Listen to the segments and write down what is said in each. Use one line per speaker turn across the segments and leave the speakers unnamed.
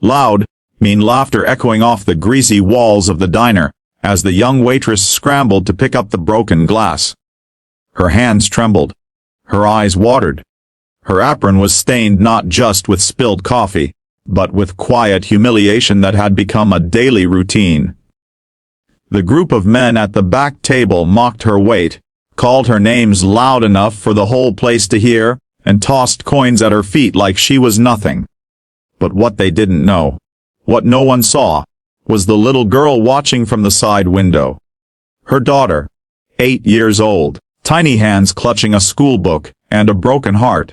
Loud, mean laughter echoing off the greasy walls of the diner, as the young waitress scrambled to pick up the broken glass. Her hands trembled. Her eyes watered. Her apron was stained not just with spilled coffee, but with quiet humiliation that had become a daily routine. The group of men at the back table mocked her weight, called her names loud enough for the whole place to hear, and tossed coins at her feet like she was nothing. But what they didn't know, what no one saw, was the little girl watching from the side window. Her daughter, 8 years old, tiny hands clutching a school book, and a broken heart.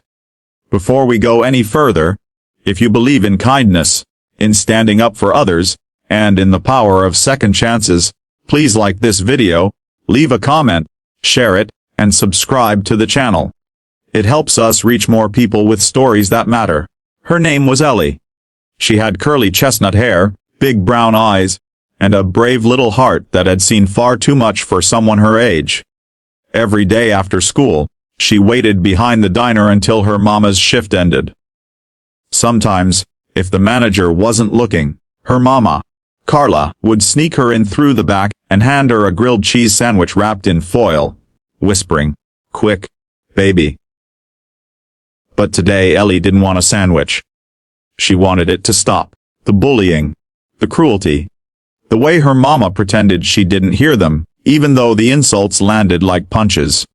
Before we go any further, if you believe in kindness, in standing up for others, and in the power of second chances, please like this video, leave a comment, share it, and subscribe to the channel. It helps us reach more people with stories that matter. Her name was Ellie. She had curly chestnut hair, big brown eyes, and a brave little heart that had seen far too much for someone her age. Every day after school, she waited behind the diner until her mama's shift ended. Sometimes, if the manager wasn't looking, her mama, Carla, would sneak her in through the back and hand her a grilled cheese sandwich wrapped in foil, whispering, "Quick, baby." But today Ellie didn't want a sandwich. She wanted it to stop. The bullying, the cruelty, the way her mama pretended she didn't hear them, even though the insults landed like punches.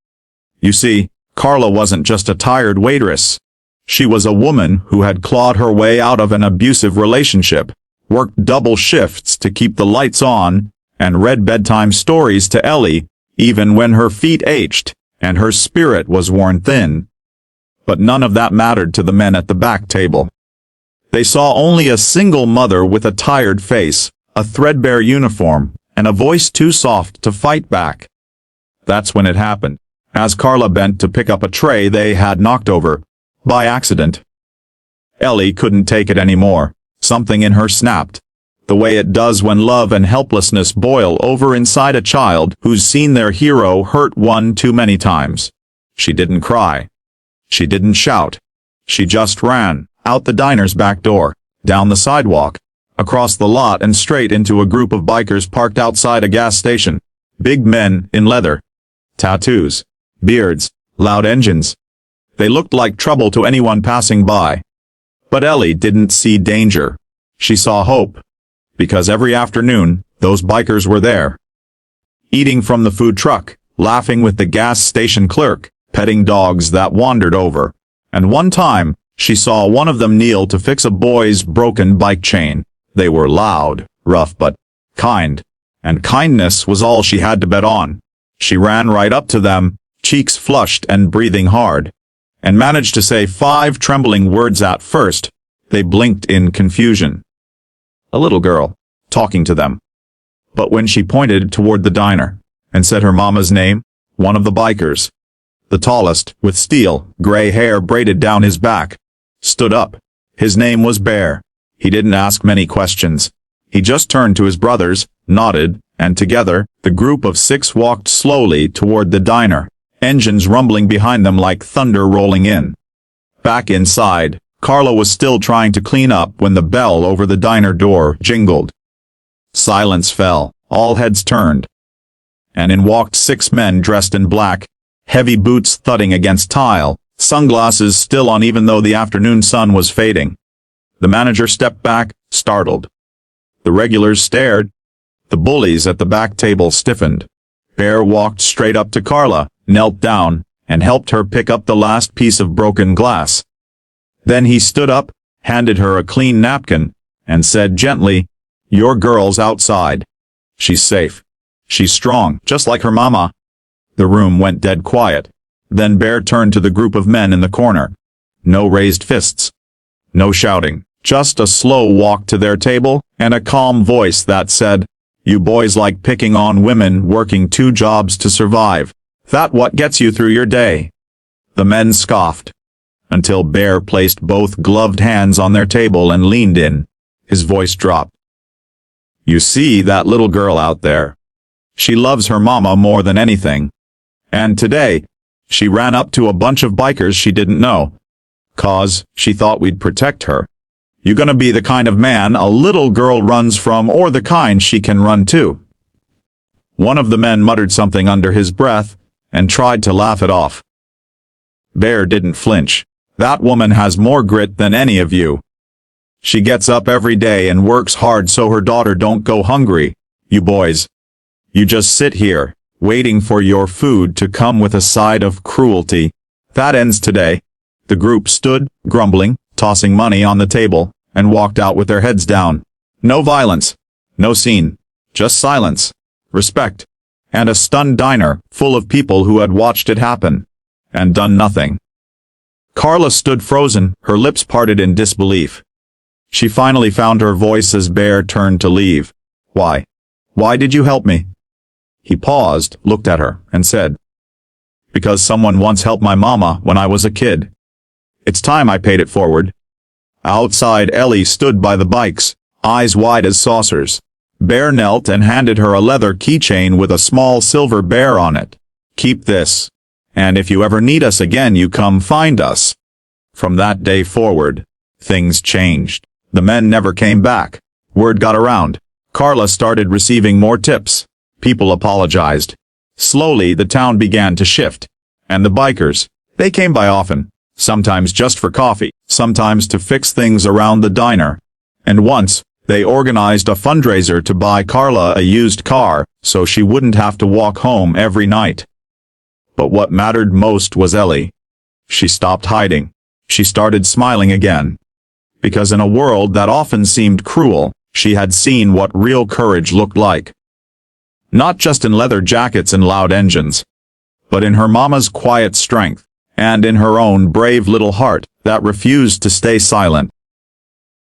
You see, Carla wasn't just a tired waitress. She was a woman who had clawed her way out of an abusive relationship, worked double shifts to keep the lights on, and read bedtime stories to Ellie, even when her feet ached, and her spirit was worn thin. But none of that mattered to the men at the back table. They saw only a single mother with a tired face, a threadbare uniform, and a voice too soft to fight back. That's when it happened, as Carla bent to pick up a tray they had knocked over, by accident. Ellie couldn't take it anymore. Something in her snapped, the way it does when love and helplessness boil over inside a child who's seen their hero hurt one too many times. She didn't cry. She didn't shout. She just ran, out the diner's back door, down the sidewalk, across the lot and straight into a group of bikers parked outside a gas station. Big men in leather. Tattoos. Beards. Loud engines. They looked like trouble to anyone passing by. But Ellie didn't see danger. She saw hope. Because every afternoon, those bikers were there. Eating from the food truck, laughing with the gas station clerk, petting dogs that wandered over. And one time, she saw one of them kneel to fix a boy's broken bike chain. They were loud, rough but kind. And kindness was all she had to bet on. She ran right up to them, cheeks flushed and breathing hard, and managed to say 5 trembling words at first. They blinked in confusion. A little girl, talking to them. But when she pointed toward the diner, and said her mama's name, one of the bikers, the tallest, with steel, gray hair braided down his back, stood up. His name was Bear. He didn't ask many questions. He just turned to his brothers, nodded, and together, the group of 6 walked slowly toward the diner, engines rumbling behind them like thunder rolling in. Back inside, Carla was still trying to clean up when the bell over the diner door jingled. Silence fell, all heads turned. And in walked 6 men dressed in black, heavy boots thudding against tile, sunglasses still on even though the afternoon sun was fading. The manager stepped back, startled. The regulars stared. The bullies at the back table stiffened. Bear walked straight up to Carla, knelt down, and helped her pick up the last piece of broken glass. Then he stood up, handed her a clean napkin, and said gently, "Your girl's outside. She's safe. She's strong, just like her mama." The room went dead quiet. Then Bear turned to the group of men in the corner. No raised fists. No shouting, just a slow walk to their table, and a calm voice that said, "You boys like picking on women working 2 jobs to survive. That what gets you through your day?" The men scoffed. Until Bear placed both gloved hands on their table and leaned in. His voice dropped. "You see that little girl out there? She loves her mama more than anything. And today, she ran up to a bunch of bikers she didn't know. 'Cause she thought we'd protect her. You gonna be the kind of man a little girl runs from or the kind she can run to?" One of the men muttered something under his breath and tried to laugh it off. Bear didn't flinch. "That woman has more grit than any of you. She gets up every day and works hard so her daughter don't go hungry. You boys, you just sit here, waiting for your food to come with a side of cruelty. That ends today." The group stood, grumbling, tossing money on the table, and walked out with their heads down. No violence, no scene, just silence, respect, and a stunned diner full of people who had watched it happen and done nothing. Carla stood frozen, her lips parted in disbelief. She finally found her voice as Bear turned to leave. "Why? Why did you help me?" He paused, looked at her, and said, "Because someone once helped my mama when I was a kid. It's time I paid it forward." Outside, Ellie stood by the bikes, eyes wide as saucers. Bear knelt and handed her a leather keychain with a small silver bear on it. "Keep this. And if you ever need us again, you come find us." From that day forward, things changed. The men never came back. Word got around. Carla started receiving more tips. People apologized. Slowly, the town began to shift. And the bikers, they came by often. Sometimes just for coffee, sometimes to fix things around the diner. And once, they organized a fundraiser to buy Carla a used car, so she wouldn't have to walk home every night. But what mattered most was Ellie. She stopped hiding. She started smiling again. Because in a world that often seemed cruel, she had seen what real courage looked like. Not just in leather jackets and loud engines, but in her mama's quiet strength, and in her own brave little heart that refused to stay silent.